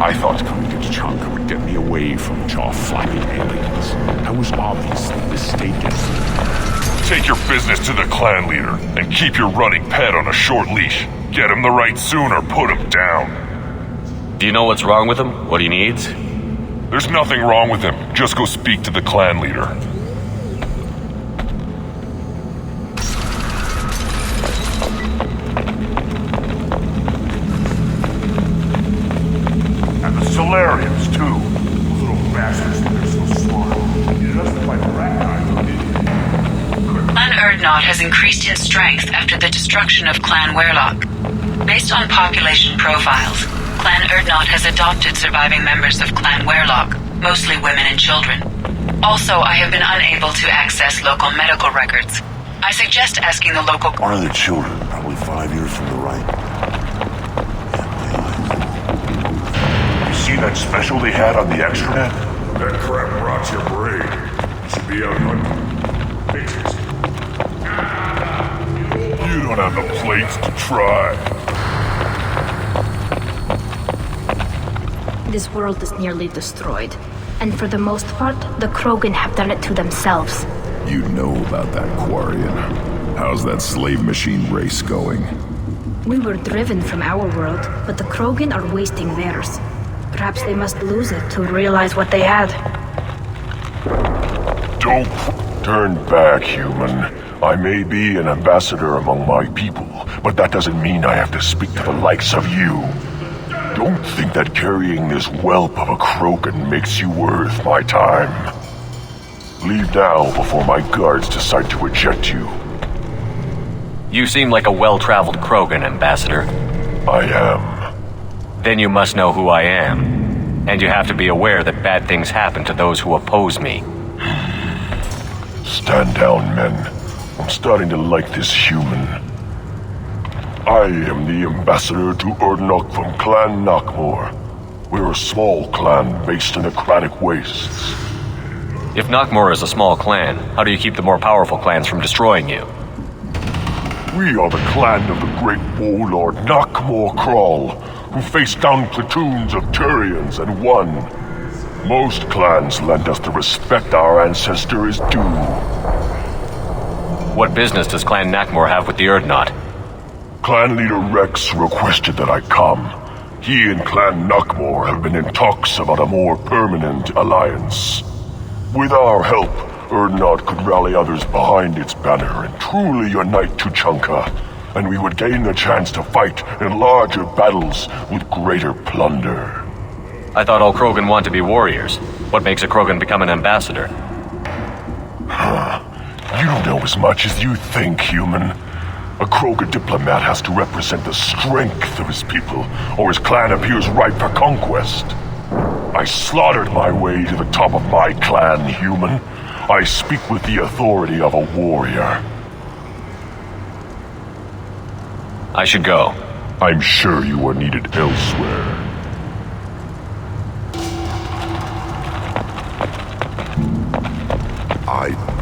I thought coming to Tuchanka would get me away from jaw-flapping aliens. I was obviously mistaken. Take your business to the clan leader, and keep your running pet on a short leash. Get him the right soon or put him down. Do you know what's wrong with him? What he needs? There's nothing wrong with him. Just go speak to the clan leader. And the Solarians, too. Those little bastards think they're so smart. You doesn't fight the rat guy, though, did you? Clan Erdnot has increased in strength after the destruction of Clan Werlock. Based on population profiles, Clan Erdnot has adopted surviving members of Clan Werlock, mostly women and children. Also, I have been unable to access local medical records. I suggest asking the local... One of the children, probably 5 years from the right. You see that special they had on the extranet? That crap rots your brain. You should be out on pictures. You don't have the plates to try. This world is nearly destroyed, and for the most part, the Krogan have done it to themselves. You know about that Quarian. How's that slave machine race going? We were driven from our world, but the Krogan are wasting theirs. Perhaps they must lose it to realize what they had. Don't turn back, human. I may be an ambassador among my people, but that doesn't mean I have to speak to the likes of you. Don't think that carrying this whelp of a Krogan makes you worth my time. Leave now before my guards decide to eject you. You seem like a well-traveled Krogan, Ambassador. I am. Then you must know who I am. And you have to be aware that bad things happen to those who oppose me. Stand down, men. I'm starting to like this human. I am the ambassador to Erdnok from Clan Nakmor. We're a small clan based in the Kratic Wastes. If Nakmor is a small clan, how do you keep the more powerful clans from destroying you? We are the clan of the great warlord Nakmor Kral, who faced down platoons of Turians and won. Most clans lend us the respect our ancestor is due. What business does Clan Nakmor have with the Erdnot? Clan leader Rex requested that I come. He and Clan Nakmor have been in talks about a more permanent alliance. With our help, Erdnot could rally others behind its banner and truly unite Tuchanka, and we would gain the chance to fight in larger battles with greater plunder. I thought all Krogan want to be warriors. What makes a Krogan become an ambassador? You don't know as much as you think, human. A Krogan diplomat has to represent the strength of his people, or his clan appears ripe for conquest. I slaughtered my way to the top of my clan, human. I speak with the authority of a warrior. I should go. I'm sure you are needed elsewhere.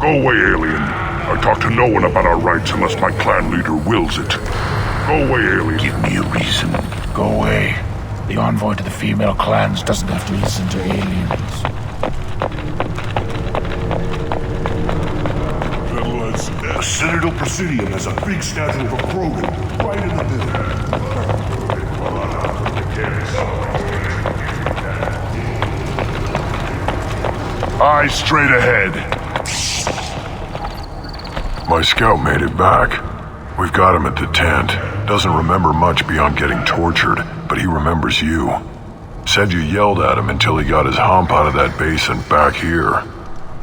Go away, alien. I talk to no one about our rights unless my clan leader wills it. Go away, alien. Give me a reason. Go away. The envoy to the female clans doesn't have to listen to aliens. The Citadel Presidium has a big statue of a Krogan right in the middle. Eyes straight ahead. My scout made it back. We've got him at the tent. Doesn't remember much beyond getting tortured, but he remembers you. Said you yelled at him until he got his hump out of that base and back here.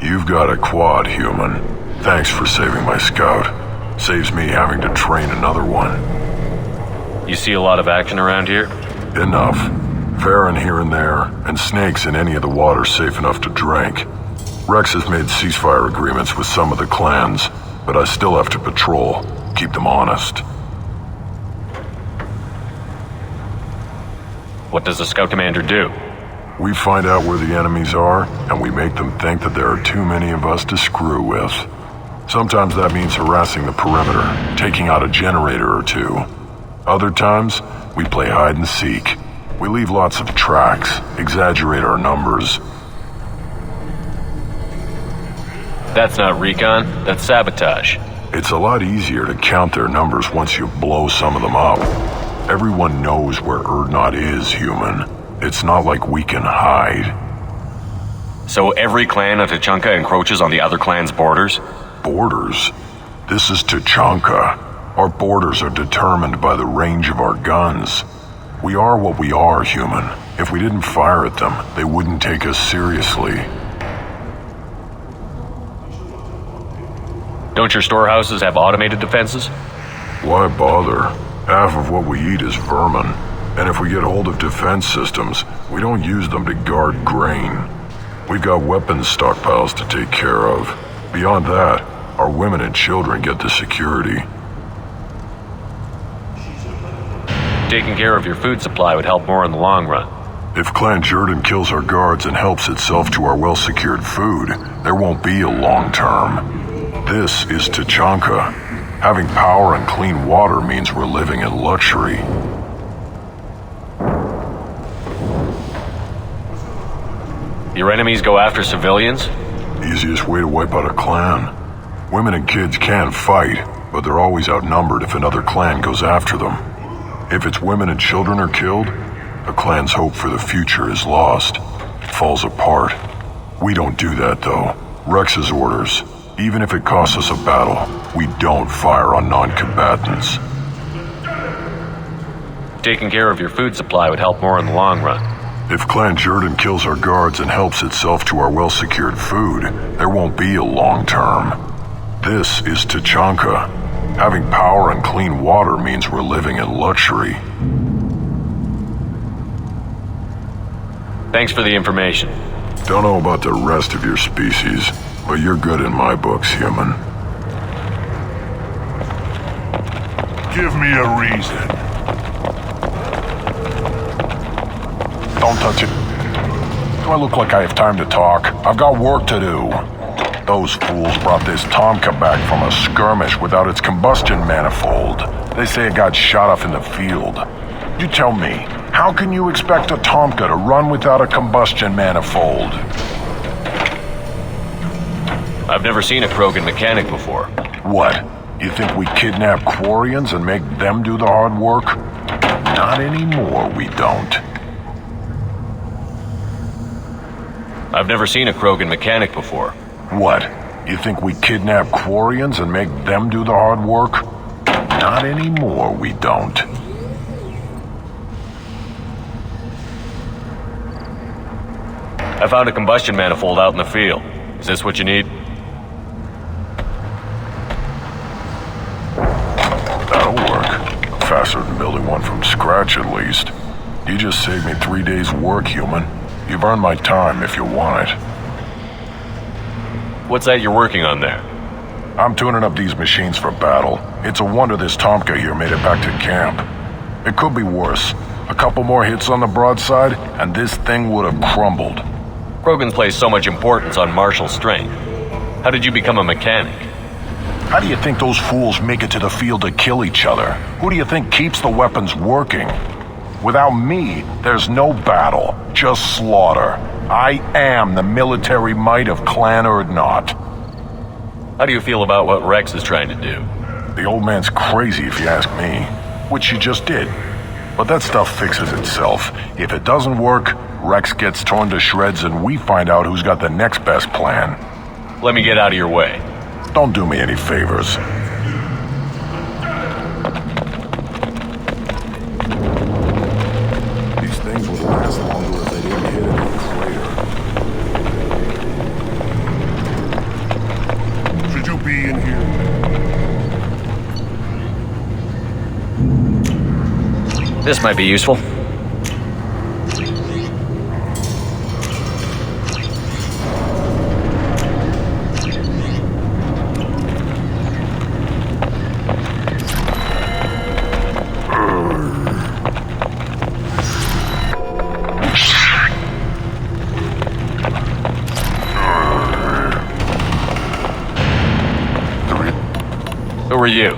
You've got a quad, human. Thanks for saving my scout. Saves me having to train another one. You see a lot of action around here? Enough. Farron here and there, and snakes in any of the water safe enough to drink. Rex has made ceasefire agreements with some of the clans, but I still have to patrol, keep them honest. What does the scout commander do? We find out where the enemies are, and we make them think that there are too many of us to screw with. Sometimes that means harassing the perimeter, taking out a generator or two. Other times, we play hide and seek, We leave lots of tracks, exaggerate our numbers. That's not recon, that's sabotage. It's a lot easier to count their numbers once you blow some of them up. Everyone knows where Urdnot is, human. It's not like we can hide. So every clan of Tachanka encroaches on the other clan's borders? Borders? This is Tachanka. Our borders are determined by the range of our guns. We are what we are, human. If we didn't fire at them, they wouldn't take us seriously. Don't your storehouses have automated defenses? Why bother? Half of what we eat is vermin. And if we get hold of defense systems, we don't use them to guard grain. We've got weapons stockpiles to take care of. Beyond that, our women and children get the security. Taking care of your food supply would help more in the long run. If Clan Jordan kills our guards and helps itself to our well-secured food, there won't be a long term. This is Tachanka. Having power and clean water means we're living in luxury. Your enemies go after civilians? Easiest way to wipe out a clan. Women and kids can fight, but they're always outnumbered if another clan goes after them. If its women and children are killed, a clan's hope for the future is lost. It falls apart. We don't do that, though. Rex's orders. Even if it costs us a battle, we don't fire on non-combatants. Taking care of your food supply would help more in the long run. If Clan Jordan kills our guards and helps itself to our well-secured food, there won't be a long term. This is Tachanka. Having power and clean water means we're living in luxury. Thanks for the information. Don't know about the rest of your species, but you're good in my books, human. Give me a reason. Don't touch it. Do I look like I have time to talk? I've got work to do. Those fools brought this Tomka back from a skirmish without its combustion manifold. They say it got shot off in the field. You tell me, how can you expect a Tomka to run without a combustion manifold? I've never seen a Krogan mechanic before. What? You think we kidnap Quarians and make them do the hard work? Not anymore, we don't. I've never seen a Krogan mechanic before. What? You think we kidnap Quarians and make them do the hard work? Not anymore, we don't. I found a combustion manifold out in the field. Is this what you need? That'll work. Faster than building one from scratch, at least. You just saved me 3 days' work, human. You've earned my time if you want it. What's that you're working on there? I'm tuning up these machines for battle. It's a wonder this Tomka here made it back to camp. It could be worse. A couple more hits on the broadside, and this thing would have crumbled. Krogans place so much importance on martial strength. How did you become a mechanic? How do you think those fools make it to the field to kill each other? Who do you think keeps the weapons working? Without me, there's no battle, just slaughter. I am the military might of Clan Urdnot. How do you feel about what Rex is trying to do? The old man's crazy if you ask me, which he just did. But that stuff fixes itself. If it doesn't work, Rex gets torn to shreds and we find out who's got the next best plan. Let me get out of your way. Don't do me any favors. These things would last longer if they didn't hit any crater. Should you be in here? This might be useful. Who are you?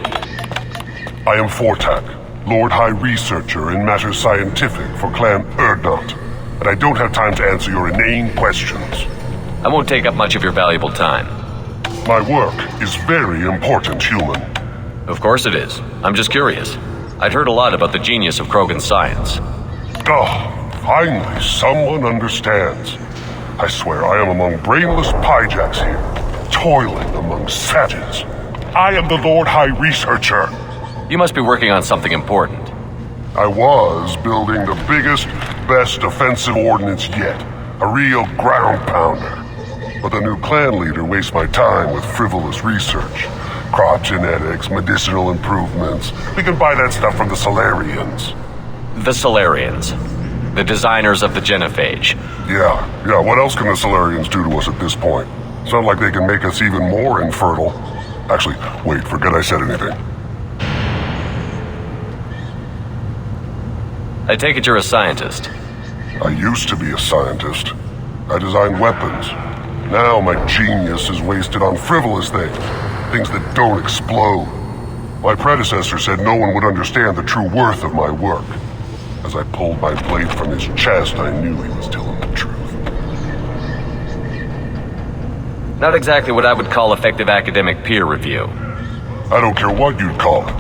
I am Fortak, Lord High Researcher in matters scientific for Clan Urdnot, and I don't have time to answer your inane questions. I won't take up much of your valuable time. My work is very important, human. Of course it is. I'm just curious. I'd heard a lot about the genius of Krogan's science. Oh, finally someone understands. I swear I am among brainless pyjacks here, toiling among sages. I am the Lord High Researcher. You must be working on something important. I was building the biggest, best offensive ordnance yet. A real ground pounder. But the new clan leader wastes my time with frivolous research. Crop genetics, medicinal improvements. We can buy that stuff from the Solarians. The Solarians. The designers of the genophage. Yeah, what else can the Solarians do to us at this point? It's not like they can make us even more infertile. Actually, wait, forget I said anything. I take it you're a scientist. I used to be a scientist. I designed weapons. Now my genius is wasted on frivolous things. Things that don't explode. My predecessor said no one would understand the true worth of my work. As I pulled my blade from his chest, I knew he was telling the truth. Not exactly what I would call effective academic peer review. I don't care what you'd call it.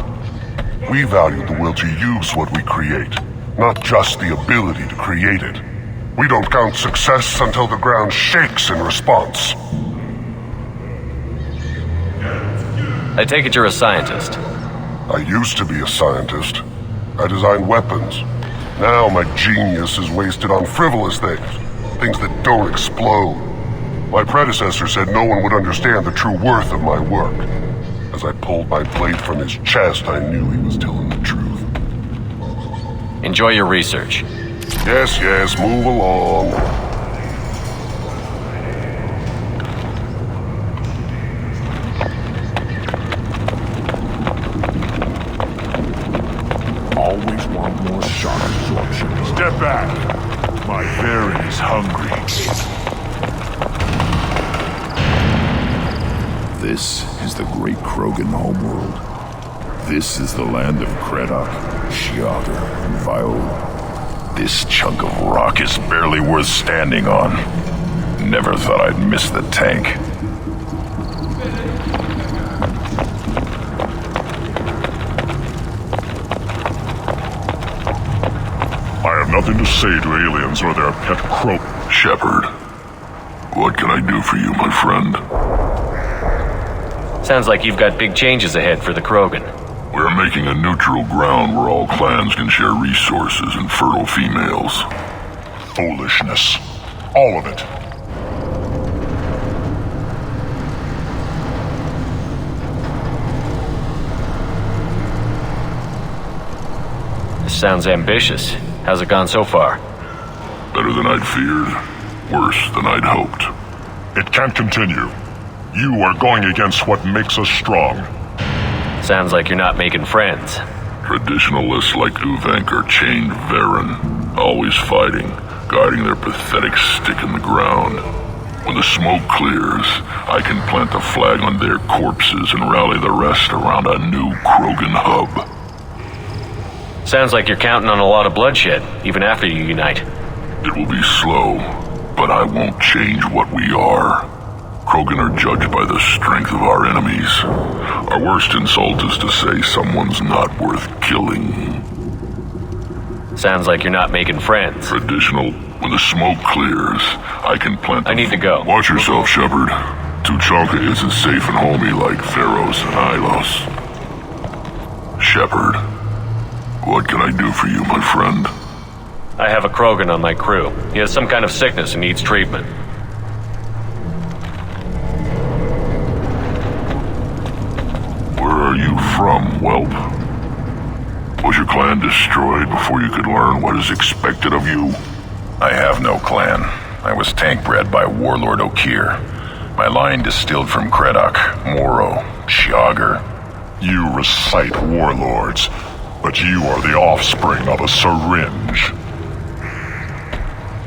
We value the will to use what we create, not just the ability to create it. We don't count success until the ground shakes in response. I take it you're a scientist. I used to be a scientist. I designed weapons. Now my genius is wasted on frivolous things. Things that don't explode. My predecessor said no one would understand the true worth of my work. As I pulled my blade from his chest, I knew he was telling the truth. Enjoy your research. Yes, move along. Always want more shock absorption. Step back. My berry's hungry. This is the great Krogan homeworld. This is the land of Kredok, Shiagar, and Viola. This chunk of rock is barely worth standing on. Never thought I'd miss the tank. I have nothing to say to aliens or their pet crow. Shepard, what can I do for you, my friend? Sounds like you've got big changes ahead for the Krogan. We're making a neutral ground where all clans can share resources and fertile females. Foolishness. All of it. This sounds ambitious. How's it gone so far? Better than I'd feared. Worse than I'd hoped. It can't continue. You are going against what makes us strong. Sounds like you're not making friends. Traditionalists like Uvank are chained Varen, always fighting, guiding their pathetic stick in the ground. When the smoke clears, I can plant a flag on their corpses and rally the rest around a new Krogan hub. Sounds like you're counting on a lot of bloodshed, even after you unite. It will be slow, but I won't change what we are. Krogan are judged by the strength of our enemies. Our worst insult is to say someone's not worth killing. Sounds like you're not making friends. Traditional, when the smoke clears, I can plant... I need to go. Watch yourself, Shepard. Tuchanka isn't safe and homey like Theros and Ilos. Shepard, what can I do for you, my friend? I have a Krogan on my crew. He has some kind of sickness and needs treatment. Where are you from, whelp? Was your clan destroyed before you could learn what is expected of you? I have no clan. I was tank bred by Warlord Okir. My line distilled from Kredok, Moro, Shiagar. You recite warlords, but you are the offspring of a syringe.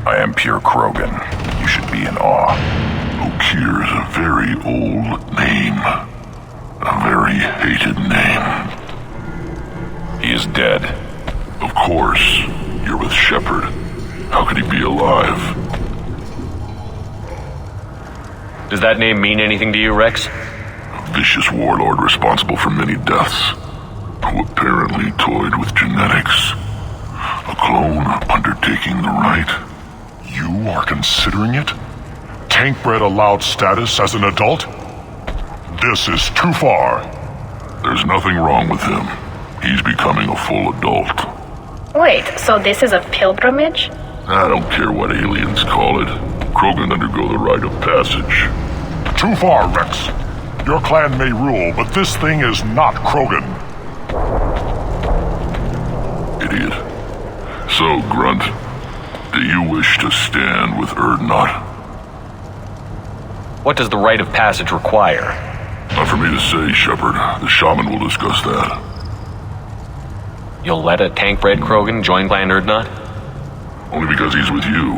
I am pure Krogan. You should be in awe. Okir is a very old name. A very hated name. He is dead. Of course. You're with Shepard. How could he be alive? Does that name mean anything to you, Rex? A vicious warlord responsible for many deaths, who apparently toyed with genetics. A clone undertaking the rite. You are considering it? Tankbred allowed status as an adult? This is too far. There's nothing wrong with him. He's becoming a full adult. Wait, so this is a pilgrimage? I don't care what aliens call it. Krogan undergo the rite of passage. Too far, Rex. Your clan may rule, but this thing is not Krogan. Idiot. So, Grunt, do you wish to stand with Urdnot? What does the rite of passage require? Not for me to say, Shepard. The shaman will discuss that. You'll let a tank-bred Krogan join Clan Urdnot? Only because he's with you.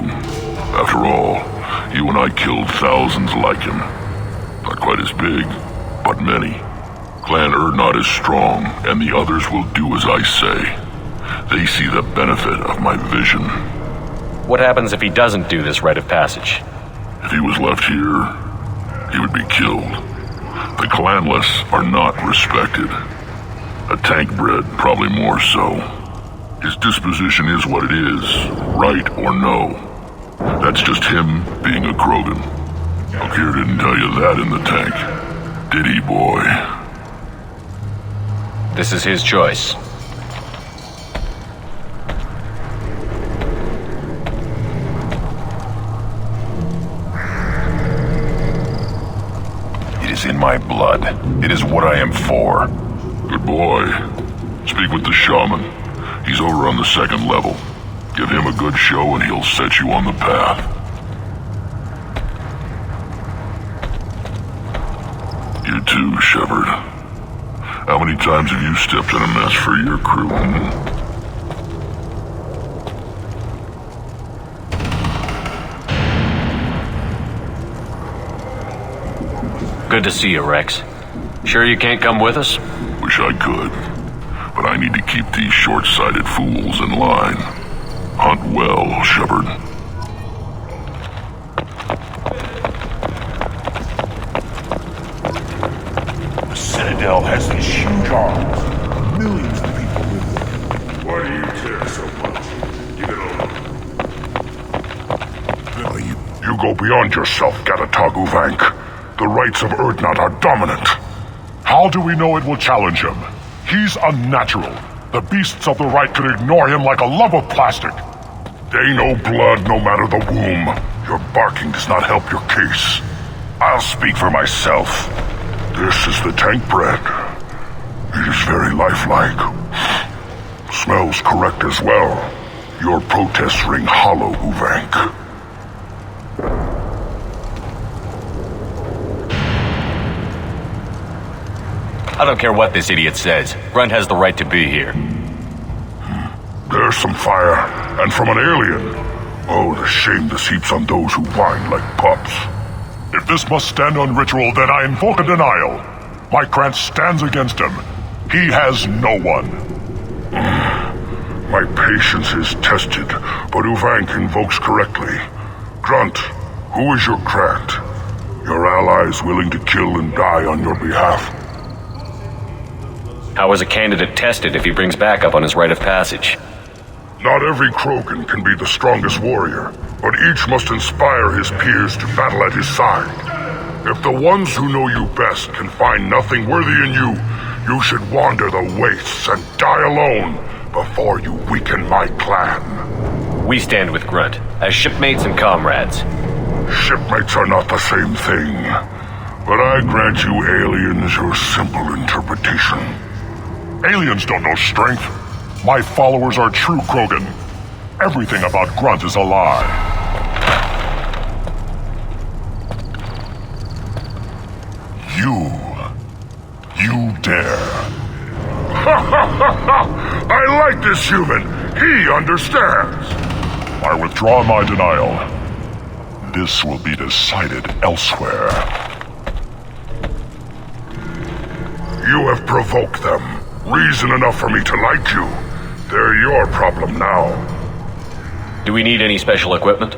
After all, you and I killed thousands like him. Not quite as big, but many. Clan Urdnot is strong, and the others will do as I say. They see the benefit of my vision. What happens if he doesn't do this rite of passage? If he was left here, he would be killed. The clanless are not respected. A tank-bred, probably more so. His disposition is what it is, right or no. That's just him being a Krogan. Okir didn't tell you that in the tank. Did he, boy? This is his choice. It is in my blood. It is what I am for. Good boy. Speak with the shaman. He's over on the second level. Give him a good show and he'll set you on the path. You too, Shepard. How many times have you stepped in a mess for your crew? Good to see you, Rex. Sure you can't come with us? Wish I could. But I need to keep these short-sighted fools in line. Hunt well, Shepard. The Citadel has these huge arms. Millions of people live there. Why do you care so much? Give it over. You go beyond yourself, Gatatog Uvank. The rights of Urdnot are dominant. How do we know it will challenge him? He's unnatural. The beasts of the right could ignore him like a lump of plastic. They know blood no matter the womb. Your barking does not help your case. I'll speak for myself. This is the tank bred. It is very lifelike. Smells correct as well. Your protests ring hollow, Uvank. I don't care what this idiot says. Grunt has the right to be here. There's some fire, and from an alien. Oh, the shame this heaps on those who whine like pups. If this must stand on ritual, then I invoke a denial. My Krantz stands against him. He has no one. My patience is tested, but Uvank invokes correctly. Grunt, who is your Krant? Your allies willing to kill and die on your behalf? How is a candidate tested if he brings backup on his rite of passage? Not every Krogan can be the strongest warrior, but each must inspire his peers to battle at his side. If the ones who know you best can find nothing worthy in you, you should wander the wastes and die alone before you weaken my clan. We stand with Grunt, as shipmates and comrades. Shipmates are not the same thing, but I grant you aliens your simple interpretation. Aliens don't know strength. My followers are true Krogan. Everything about Grunt is a lie. You dare. I like this human. He understands. I withdraw my denial. This will be decided elsewhere. You have provoked them. Reason enough for me to like you. They're your problem now. Do we need any special equipment?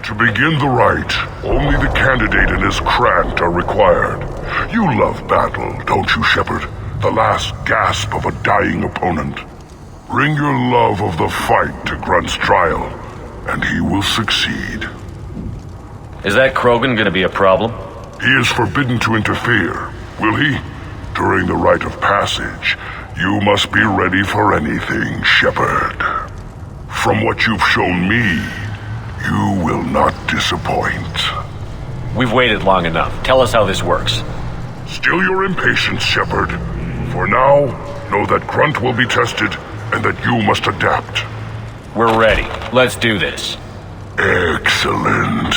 To begin the rite, only the candidate and his Krant are required. You love battle, don't you, Shepard? The last gasp of a dying opponent. Bring your love of the fight to Grunt's trial, and he will succeed. Is that Krogan gonna be a problem? He is forbidden to interfere, will he? During the rite of passage, you must be ready for anything, Shepard. From what you've shown me, you will not disappoint. We've waited long enough. Tell us how this works. Still your impatience, Shepard. For now, know that Grunt will be tested and that you must adapt. We're ready. Let's do this. Excellent.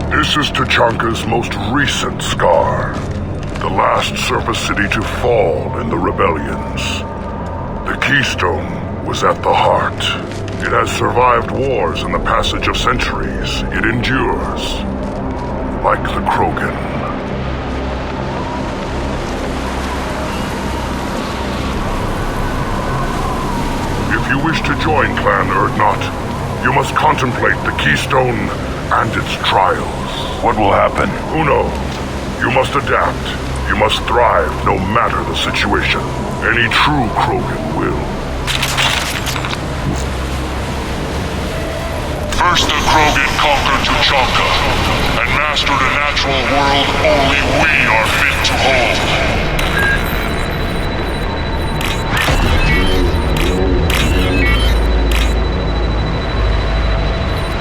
This is Tachanka's most recent scar. The last surface city to fall in the rebellions. The Keystone was at the heart. It has survived wars and the passage of centuries. It endures. Like the Krogan. If you wish to join Clan Urdnot, you must contemplate the Keystone and its trials. What will happen? Who knows? You must adapt. You must thrive no matter the situation. Any true Krogan will. First the Krogan conquered Tuchanka, and mastered a natural world only we are fit to hold.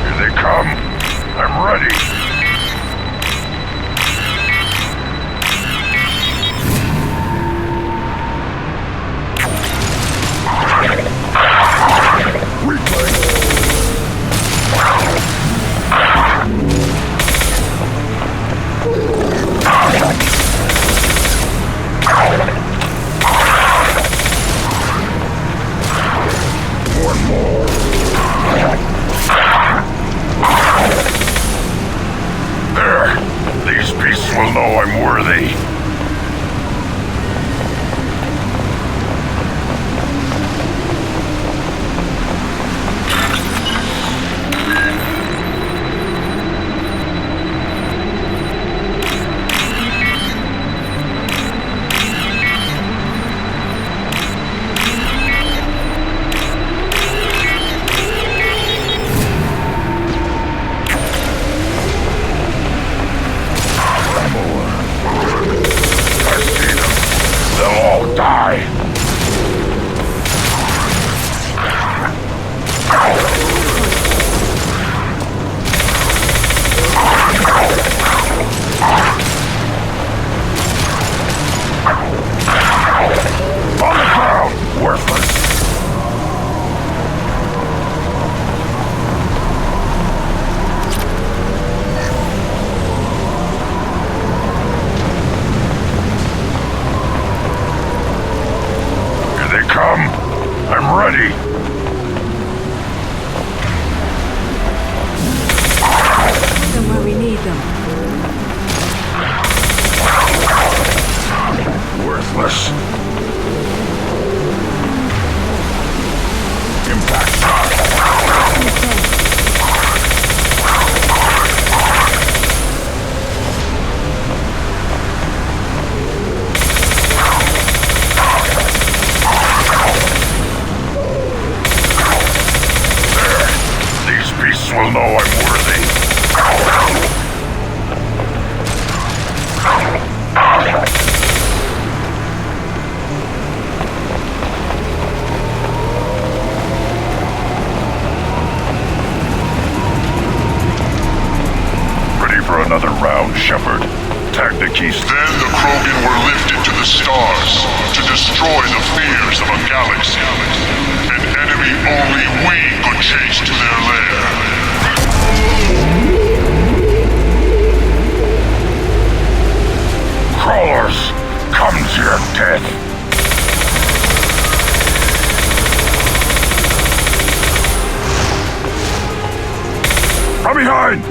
Here they come. I'm ready. beasts will know I'm worthy. Ready for another round, Shepard? Tag the keys. Then the Krogan were lifted to the stars to destroy the fears of a galaxy. An enemy only we could chase to their lair. Crawlers, come to your death. From behind!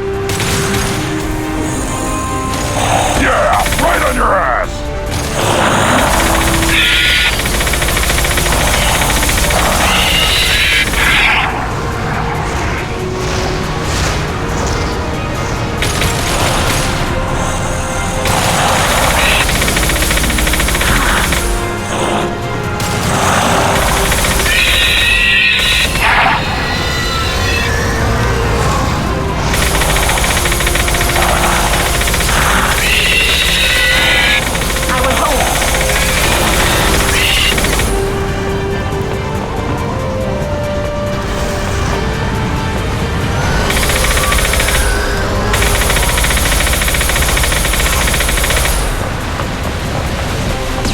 Yeah, right on your ass!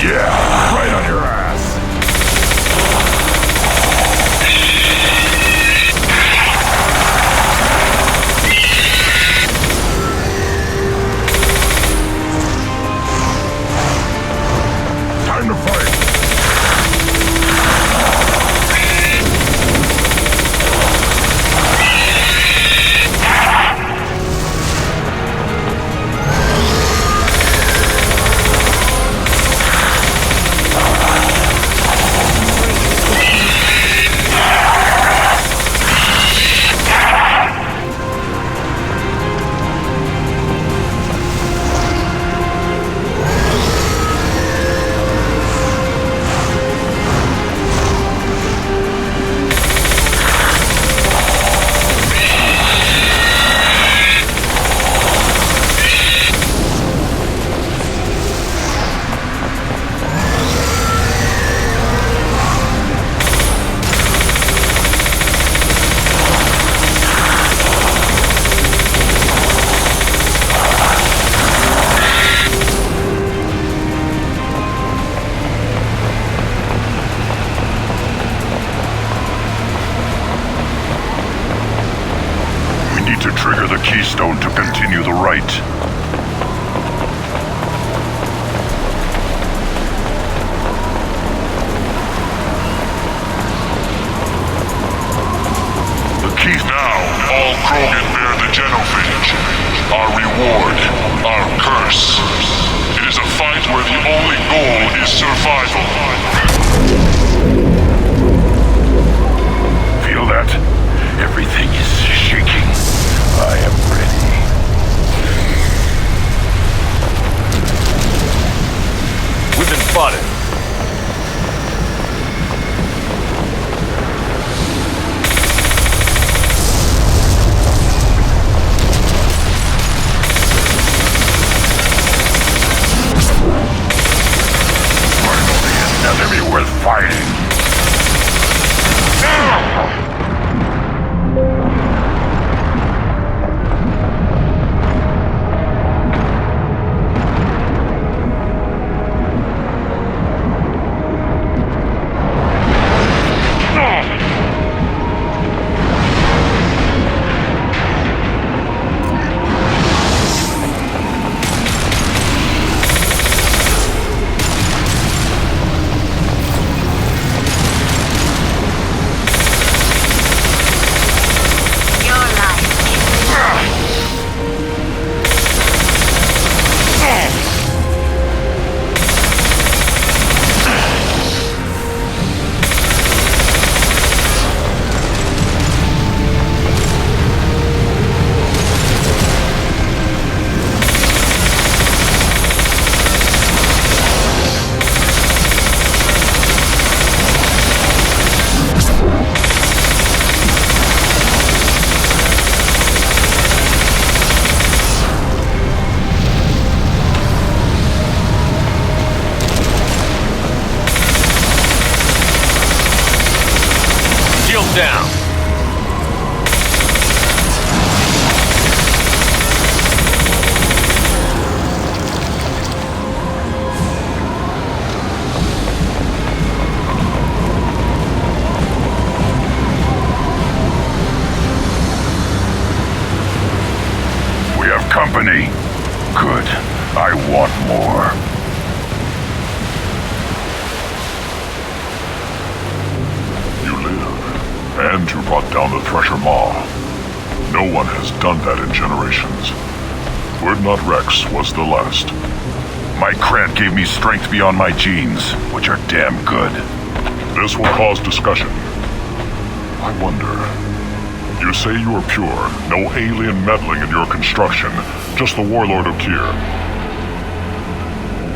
Yeah, right on your ass. Time to fight. To trigger the keystone to continue the rite. The key now, all Krogan bear the genophage. Our reward, our curse. It is a fight where the only goal is survival. Feel that? Everything is shaking. I am ready. We've been spotted. down. We have company. Good. I want more. You live, and you brought down the Thresher Maw. No one has done that in generations. Urdnot Rex was the last. My Krat gave me strength beyond my genes, which are damn good. This will cause discussion. I wonder. You say you are pure, no alien meddling in your construction, just the warlord of Kier.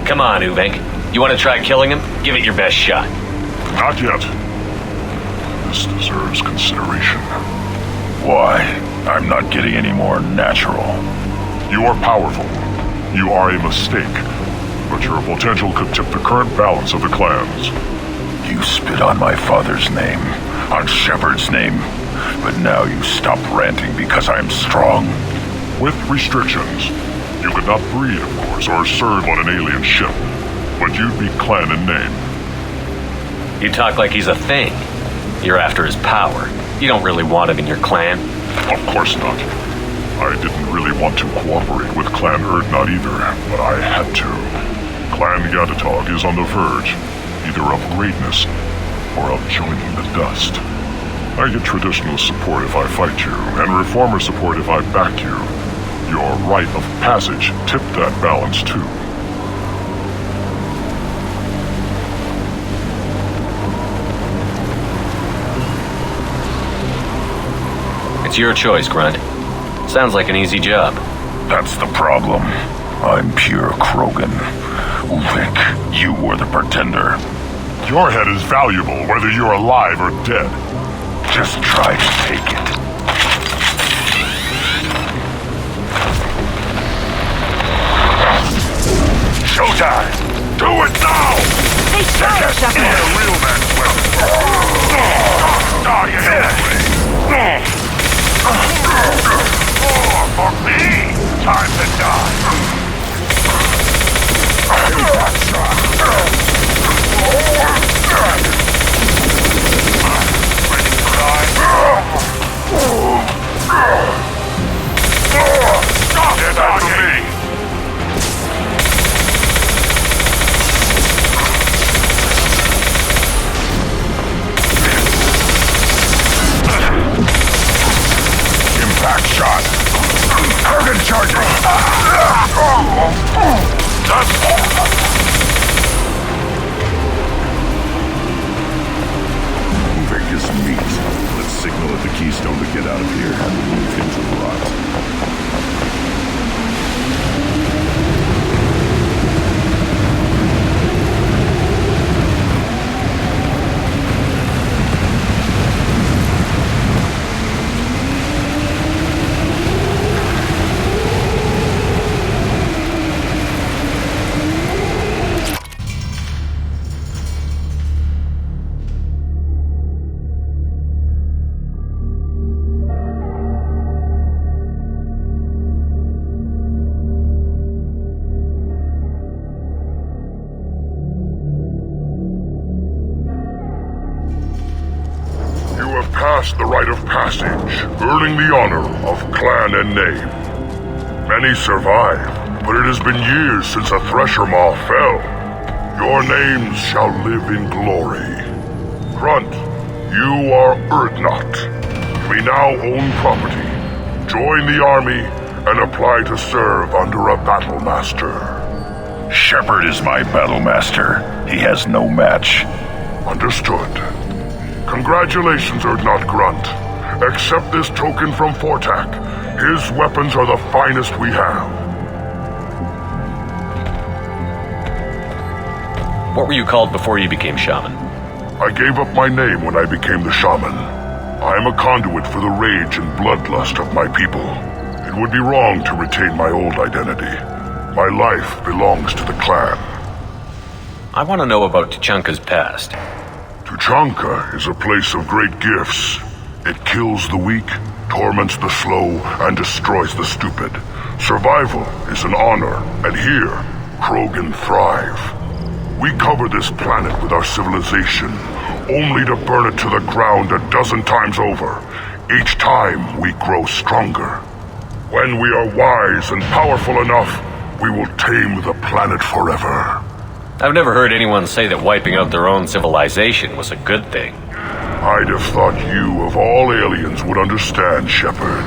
Come on, Uvek. You want to try killing him? Give it your best shot. Not yet. This deserves consideration. Why? I'm not getting any more natural. You are powerful. You are a mistake. But your potential could tip the current balance of the clans. You spit on my father's name, on Shepard's name, but now you stop ranting because I'm strong. With restrictions. You could not breed, of course, or serve on an alien ship. But you'd be clan in name. You talk like he's a thing. You're after his power. You don't really want him in your clan. Of course not. I didn't really want to cooperate with Clan Urdnot either, but I had to. Clan Yatatog is on the verge, either of greatness or of joining the dust. I get traditional support if I fight you, and reformer support if I back you. Your rite of passage tipped that balance too. It's your choice, Grunt. Sounds like an easy job. That's the problem. I'm pure Krogan. Uvek, you were the pretender. Your head is valuable whether you're alive or dead. Just try to take it. Showtime! Do it now! Hey, sure, Shepard! A real man's weapon. Die anyway. For me, time to die. Get out of me! Impact shot! Target charging! Uvek is meat. Let's signal at the Keystone to get out of here and leave him to rot. Past the rite of passage, earning the honor of clan and name. Many survive, but it has been years since a Thresher Maw fell. Your names shall live in glory. Grunt, you are Urdnot. You may now own property, join the army, and apply to serve under a battle master. Shepard is my battle master. He has no match. Understood. Congratulations, Urdnot Grunt. Accept this token from Fortak. His weapons are the finest we have. What were you called before you became shaman? I gave up my name when I became the shaman. I am a conduit for the rage and bloodlust of my people. It would be wrong to retain my old identity. My life belongs to the clan. I want to know about Tuchanka's past. Tuchanka is a place of great gifts. It kills the weak, torments the slow, and destroys the stupid. Survival is an honor, and here, Krogan thrive. We cover this planet with our civilization, only to burn it to the ground 12 times over. Each time, we grow stronger. When we are wise and powerful enough, we will tame the planet forever. I've never heard anyone say that wiping out their own civilization was a good thing. I'd have thought you, of all aliens, would understand, Shepard.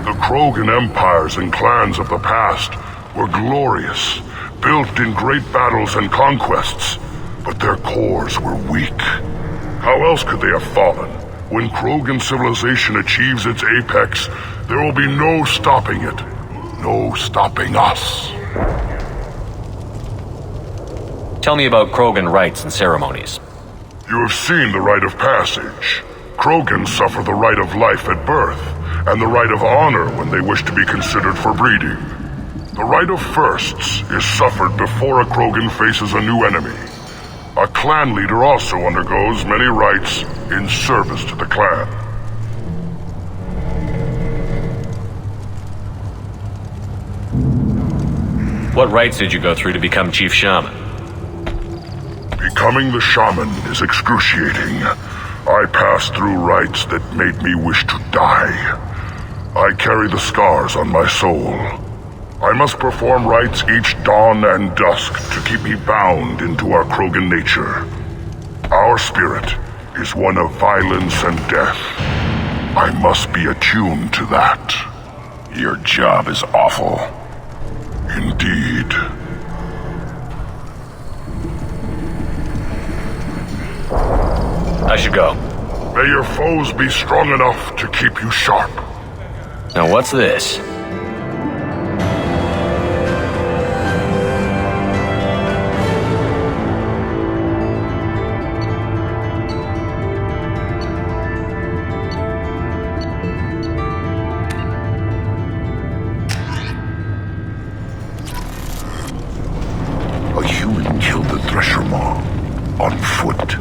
The Krogan empires and clans of the past were glorious, built in great battles and conquests, but their cores were weak. How else could they have fallen? When Krogan civilization achieves its apex, there will be no stopping it. No stopping us. Tell me about Krogan rites and ceremonies. You have seen the rite of passage. Krogans suffer the rite of life at birth, and the rite of honor when they wish to be considered for breeding. The rite of firsts is suffered before a Krogan faces a new enemy. A clan leader also undergoes many rites in service to the clan. What rites did you go through to become Chief Shaman? Becoming the shaman is excruciating. I passed through rites that made me wish to die. I carry the scars on my soul. I must perform rites each dawn and dusk to keep me bound into our Krogan nature. Our spirit is one of violence and death. I must be attuned to that. Your job is awful. Indeed. I should go. May your foes be strong enough to keep you sharp. Now what's this? A human killed the Thresher Maw on foot.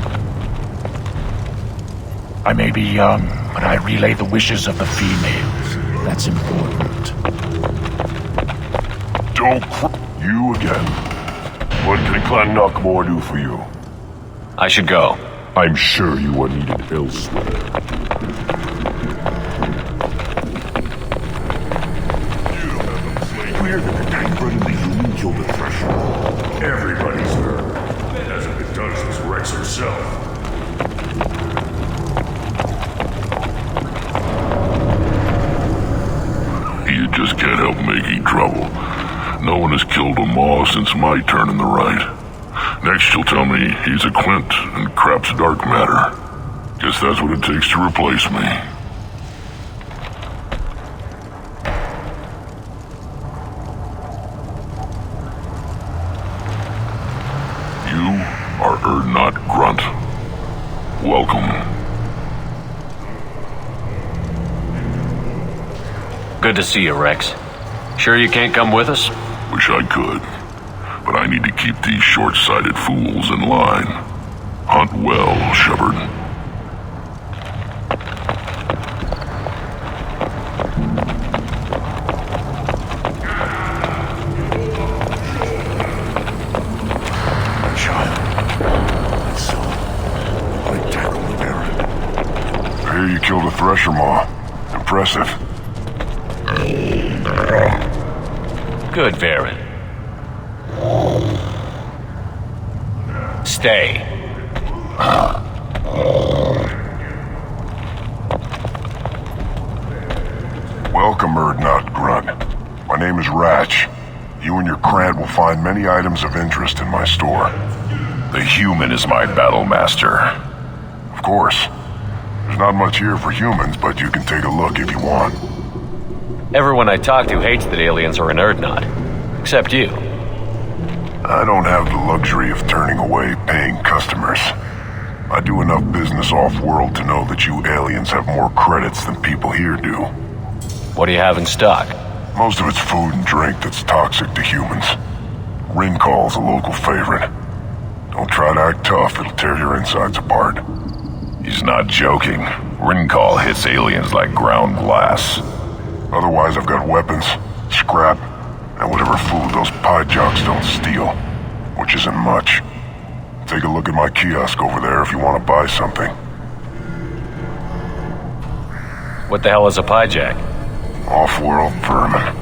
I may be young, but I relay the wishes of the females. That's important. You again. What can Clan Knockmore do for you? I should go. I'm sure you are needed elsewhere. Where did the Tangrun and the human kill the Thresher? Everybody's heard. Hasn't been done since Rex herself. You just can't help making trouble. No one has killed a Maw since my turn in the right. Next you'll tell me he's a Quint and crap's dark matter. Guess that's what it takes to replace me. You are Urdnot Grunt. Welcome. Good to see you, Rex. Sure you can't come with us? Wish I could, but I need to keep these short-sighted fools in line. Hunt well, Shepard. I hear you killed a Thresher Maw. Impressive. Good, Varen. Stay. Welcome, Urdnot Grunt. My name is Ratch. You and your Krant will find many items of interest in my store. The human is my battle master. Of course. There's not much here for humans, but you can take a look if you want. Everyone I talk to hates that aliens are in Urdnot. Except you. I don't have the luxury of turning away paying customers. I do enough business off-world to know that you aliens have more credits than people here do. What do you have in stock? Most of it's food and drink that's toxic to humans. Ring call's a local favorite. Don't try to act tough, it'll tear your insides apart. He's not joking. Rincall hits aliens like ground glass. Otherwise, I've got weapons, scrap, and whatever food those pie jocks don't steal. Which isn't much. Take a look at my kiosk over there if you want to buy something. What the hell is a pyjack? Off-world vermin.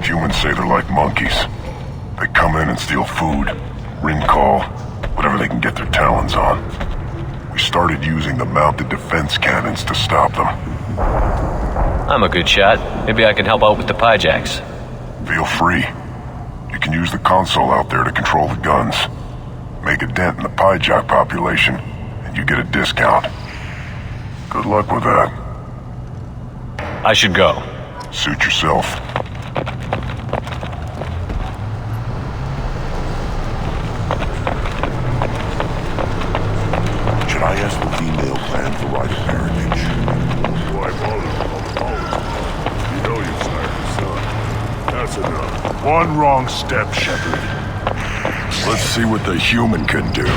Humans say they're like monkeys. They come in and steal food, Rincall, whatever they can get their talons on. We started using the mounted defense cannons to stop them. I'm a good shot. Maybe I can help out with the pyjacks. Feel free. You can use the console out there to control the guns. Make a dent in the pyjack population, and you get a discount. Good luck with that. I should go. Suit yourself. Should I ask the female clan for right of parentage? Why bother? You know you sired your son. That's enough. One wrong step, Shepard. Let's see what the human can do.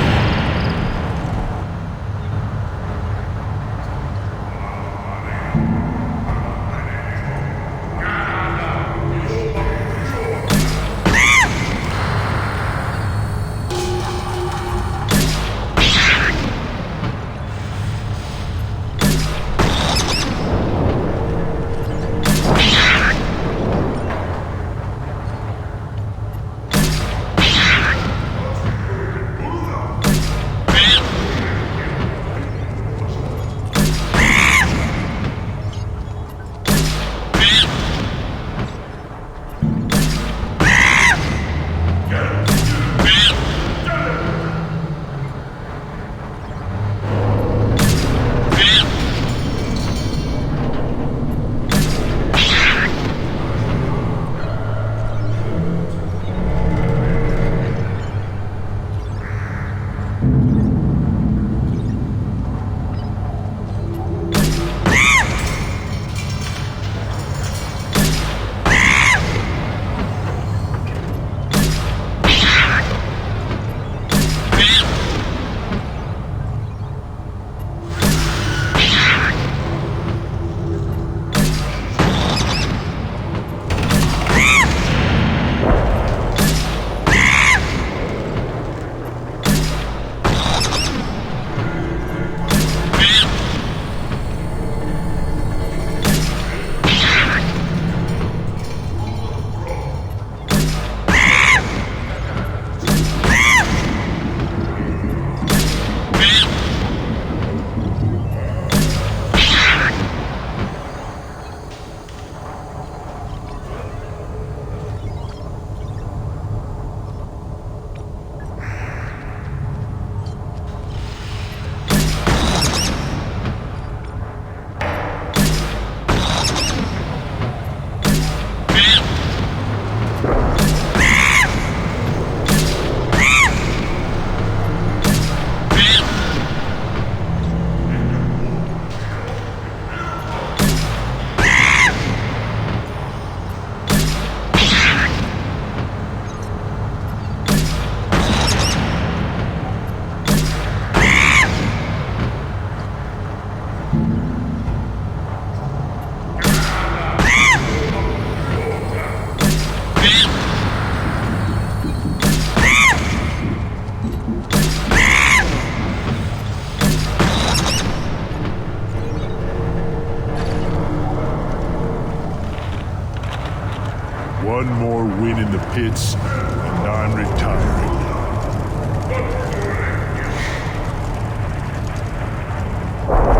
One more win in the pits, and I'm retiring.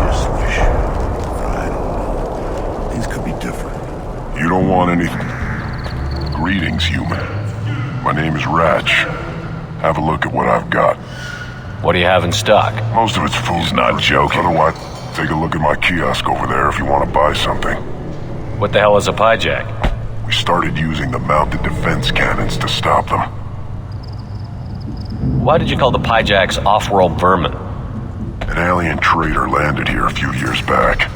This wish, I don't know. Things could be different. You don't want anything. Greetings, human. My name is Ratch. Have a look at what I've got. What do you have in stock? Most of it's food. He's not joking. Otherwise, take a look at my kiosk over there if you want to buy something. What the hell is a pyjack? We started using the mounted defense cannons to stop them. Why did you call the pyjacks off-world vermin? An alien trader landed here a few years back.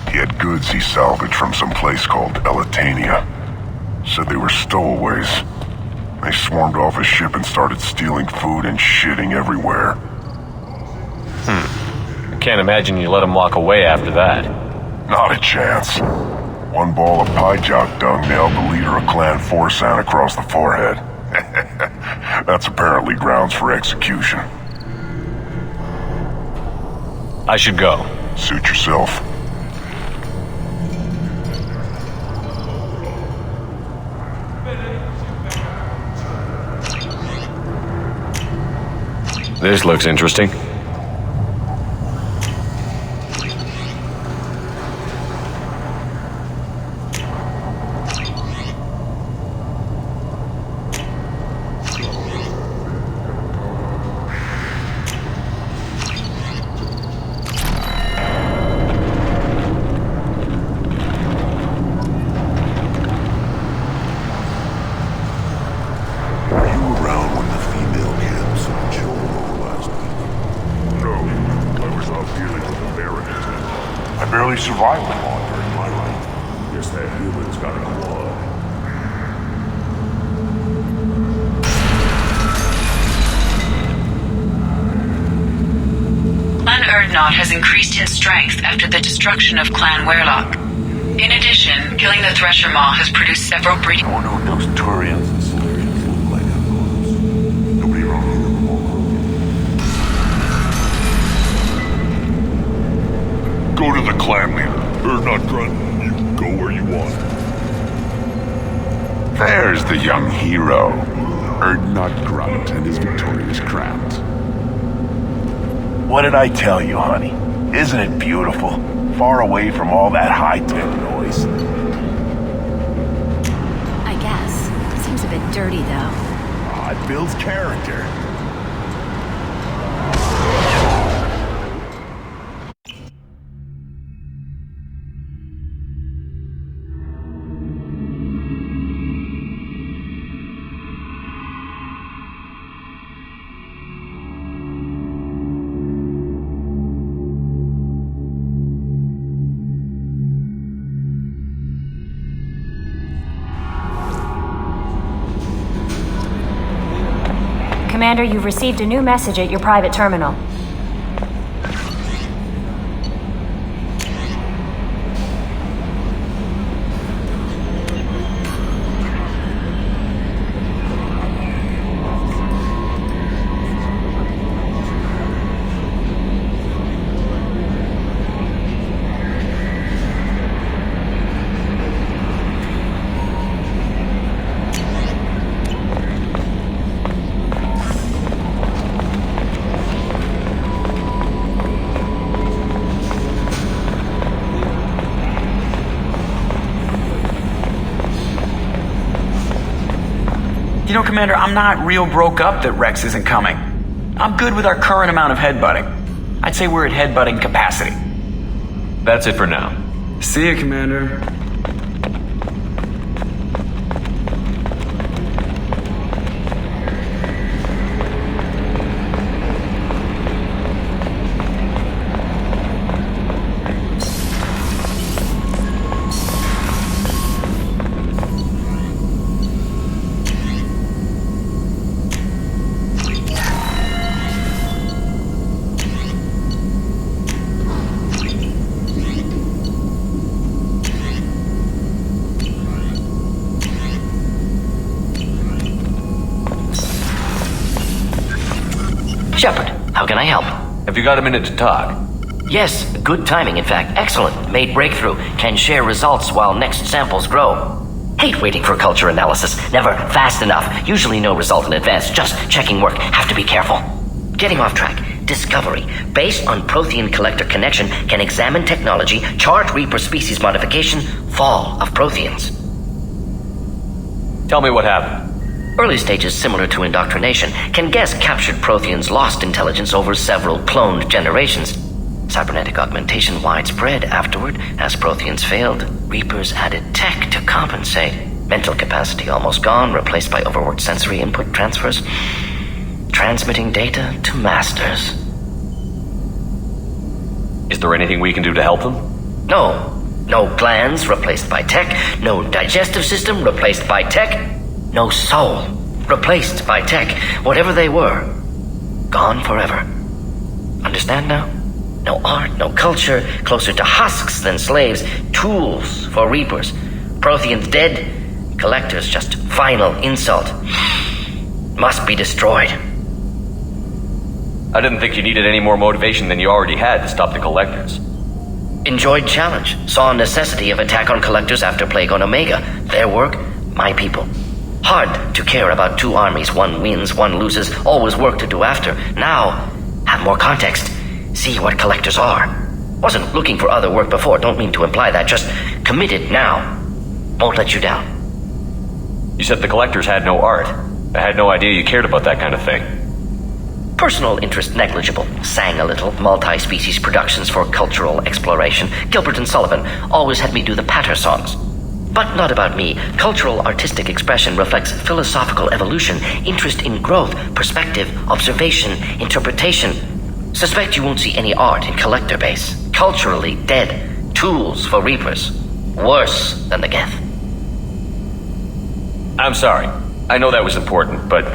He had goods he salvaged from some place called Elitania. Said they were stowaways. They swarmed off his ship and started stealing food and shitting everywhere. Can't imagine you let him walk away after that. Not a chance. One ball of pie jock dung nailed the leader of Clan Forsan across the forehead. That's apparently grounds for execution. I should go. Suit yourself. This looks interesting. Survived long during my life. Guess that human's got a blood. Clan Urdnot has increased in strength after the destruction of Clan Werlock. In addition, killing the Thresher Maw has produced several breeding... I wonder what those Turians and Solarians look like up close. Nobody around here will Go to the clan leader. Urdnot Grunt, you can go where you want. There's the young hero. Urdnot Grunt and his victorious crowns. What did I tell you, honey? Isn't it beautiful? Far away from all that high-tech noise. I guess. Seems a bit dirty, though. Oh, it builds character. Commander, you've received a new message at your private terminal. You know, Commander, I'm not real broke up that Rex isn't coming. I'm good with our current amount of headbutting. I'd say we're at headbutting capacity. That's it for now. See ya, Commander. Shepard, how can I help? Have you got a minute to talk? Yes, good timing, in fact. Excellent. Made breakthrough. Can share results while next samples grow. Hate waiting for culture analysis. Never fast enough. Usually no result in advance. Just checking work. Have to be careful. Getting off track. Discovery. Based on Prothean collector connection, can examine technology, chart Reaper species modification, fall of Protheans. Tell me what happened. Early stages similar to indoctrination. Can guess captured Protheans lost intelligence over several cloned generations. Cybernetic augmentation widespread afterward. As Protheans failed, Reapers added tech to compensate. Mental capacity almost gone, replaced by overworked sensory input transfers. Transmitting data to masters. Is there anything we can do to help them? No. No glands replaced by tech. No digestive system replaced by tech. No soul replaced by tech. Whatever they were, gone forever. Understand now? No art, no culture, closer to husks than slaves, tools for reapers. Protheans dead, collectors just final insult. Must be destroyed. I didn't think you needed any more motivation than you already had to stop the collectors. Enjoyed challenge. Saw necessity of attack on collectors after Plague on Omega. Their work, my people. Hard to care about two armies. One wins, one loses. Always work to do after. Now, have more context. See what collectors are. Wasn't looking for other work before. Don't mean to imply that. Just committed now. Won't let you down. You said the collectors had no art. I had no idea you cared about that kind of thing. Personal interest negligible. Sang a little. Multi-species productions for cultural exploration. Gilbert and Sullivan always had me do the patter songs. But not about me. Cultural artistic expression reflects philosophical evolution, interest in growth, perspective, observation, interpretation. Suspect you won't see any art in collector base. Culturally dead. Tools for reapers. Worse than the Geth. I'm sorry. I know that was important, but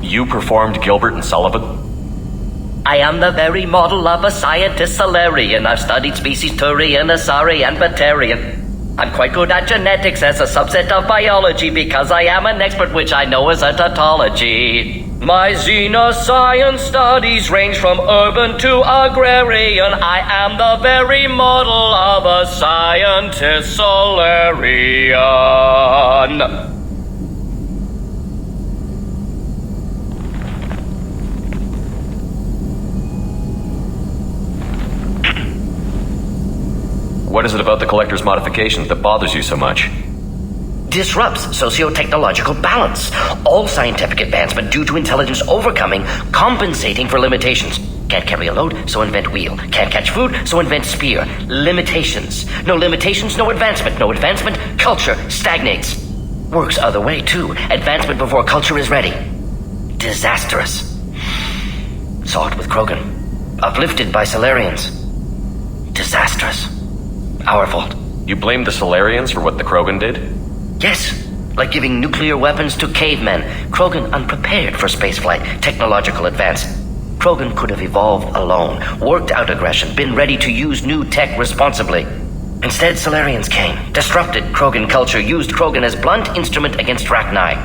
you performed Gilbert and Sullivan? I am the very model of a scientist Solarian. I've studied species Turian, Asari, and Batarian. I'm quite good at genetics as a subset of biology because I am an expert, which I know is a tautology. My xenoscience studies range from urban to agrarian. I am the very model of a scientist Solarian. What is it about the collector's modifications that bothers you so much? Disrupts socio-technological balance. All scientific advancement due to intelligence overcoming, compensating for limitations. Can't carry a load, so invent wheel. Can't catch food, so invent spear. Limitations. No limitations, no advancement. No advancement, culture stagnates. Works other way, too. Advancement before culture is ready. Disastrous. Saw it with Krogan. Uplifted by Solarians. Disastrous. Our fault. You blame the Solarians for what the Krogan did? Yes. Like giving nuclear weapons to cavemen. Krogan unprepared for spaceflight, technological advance. Krogan could have evolved alone, worked out aggression, been ready to use new tech responsibly. Instead, Solarians came, disrupted Krogan culture, used Krogan as blunt instrument against Rachni.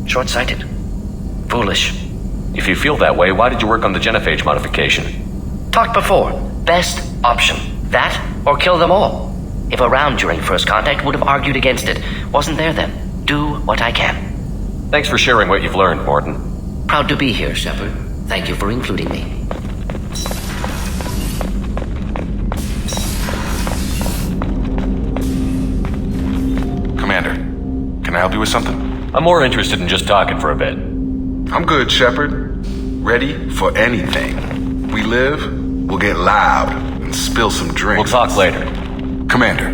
Short-sighted. Foolish. If you feel that way, why did you work on the genophage modification? Talked before. Best option. That, or kill them all. If around during first contact, would have argued against it. Wasn't there then. Do what I can. Thanks for sharing what you've learned, Morton. Proud to be here, Shepard. Thank you for including me. Commander, can I help you with something? I'm more interested in just talking for a bit. I'm good, Shepard. Ready for anything. We live, we'll get loud and spill some drinks. We'll talk later. Commander.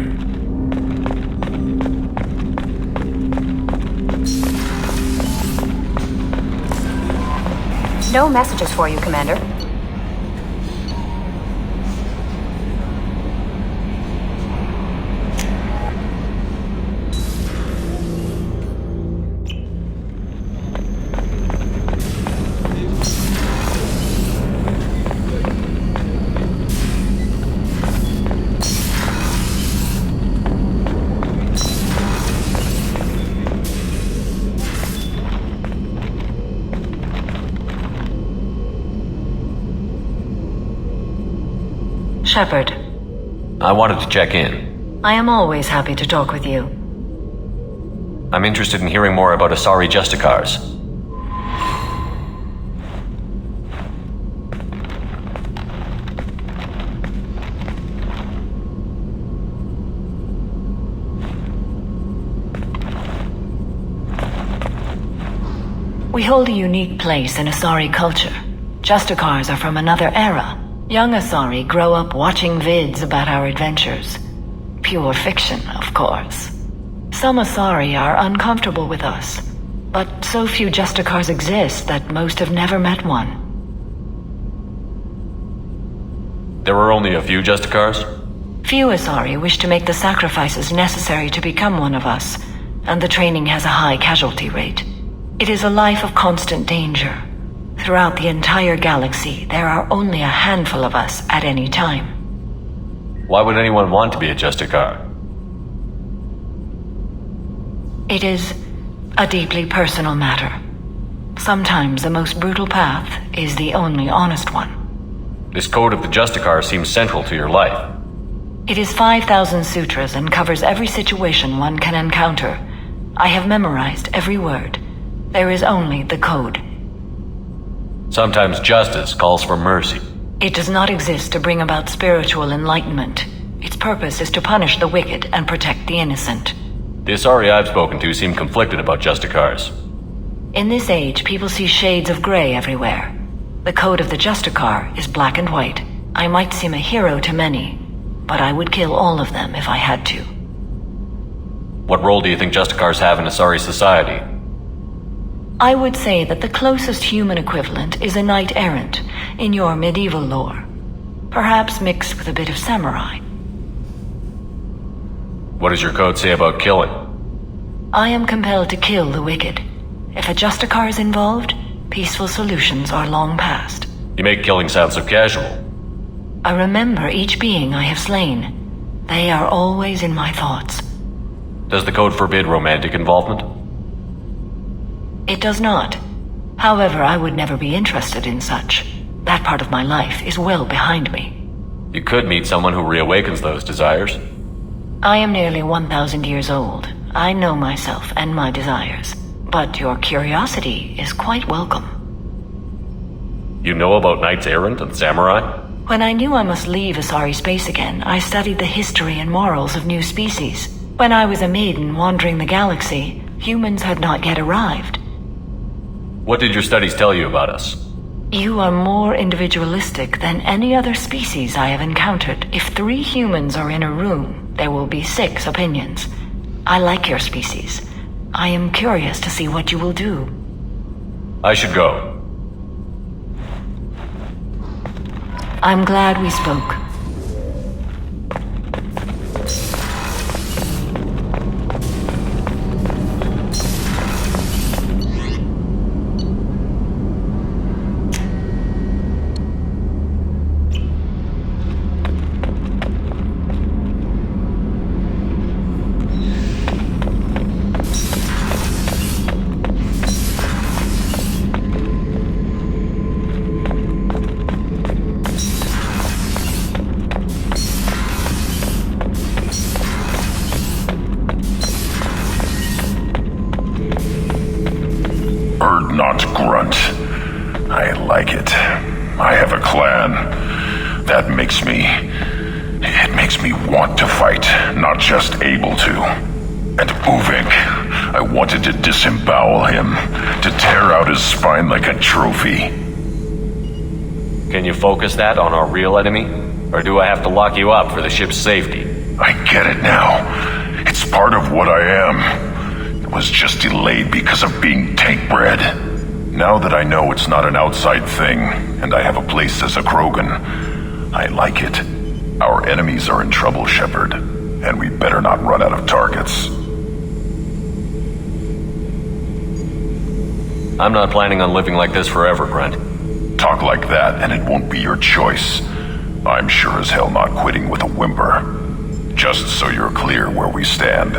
No messages for you, Commander. Shepard. I wanted to check in. I am always happy to talk with you. I'm interested in hearing more about Asari Justicars. We hold a unique place in Asari culture. Justicars are from another era. Young Asari grow up watching vids about our adventures. Pure fiction, of course. Some Asari are uncomfortable with us, but so few Justicars exist that most have never met one. There were only a few Justicars? Few Asari wish to make the sacrifices necessary to become one of us, and the training has a high casualty rate. It is a life of constant danger. Throughout the entire galaxy, there are only a handful of us at any time. Why would anyone want to be a Justicar? It is a deeply personal matter. Sometimes the most brutal path is the only honest one. This code of the Justicar seems central to your life. It is 5,000 sutras and covers every situation one can encounter. I have memorized every word. There is only the code. Sometimes justice calls for mercy. It does not exist to bring about spiritual enlightenment. Its purpose is to punish the wicked and protect the innocent. The Asari I've spoken to seem conflicted about Justicars. In this age, people see shades of gray everywhere. The code of the Justicar is black and white. I might seem a hero to many, but I would kill all of them if I had to. What role do you think Justicars have in Asari society? I would say that the closest human equivalent is a knight-errant in your medieval lore. Perhaps mixed with a bit of samurai. What does your code say about killing? I am compelled to kill the wicked. If a Justicar is involved, peaceful solutions are long past. You make killing sound so casual. I remember each being I have slain. They are always in my thoughts. Does the code forbid romantic involvement? It does not. However, I would never be interested in such. That part of my life is well behind me. You could meet someone who reawakens those desires. I am nearly 1,000 years old. I know myself and my desires. But your curiosity is quite welcome. You know about knights errant and samurai? When I knew I must leave Asari space again, I studied the history and morals of new species. When I was a maiden wandering the galaxy, humans had not yet arrived. What did your studies tell you about us? You are more individualistic than any other species I have encountered. If 3 humans are in a room, there will be 6 opinions. I like your species. I am curious to see what you will do. I should go. I'm glad we spoke. Not grunt. I like it. I have a clan. That makes me... It makes me want to fight, not just able to. And Uvink, I wanted to disembowel him, to tear out his spine like a trophy. Can you focus that on our real enemy? Or do I have to lock you up for the ship's safety? I get it now. It's part of what I am. It was just delayed because of being tank-bred. Now that I know it's not an outside thing, and I have a place as a Krogan, I like it. Our enemies are in trouble, Shepard, and we better not run out of targets. I'm not planning on living like this forever, Grunt. Talk like that, and it won't be your choice. I'm sure as hell not quitting with a whimper. Just so you're clear where we stand.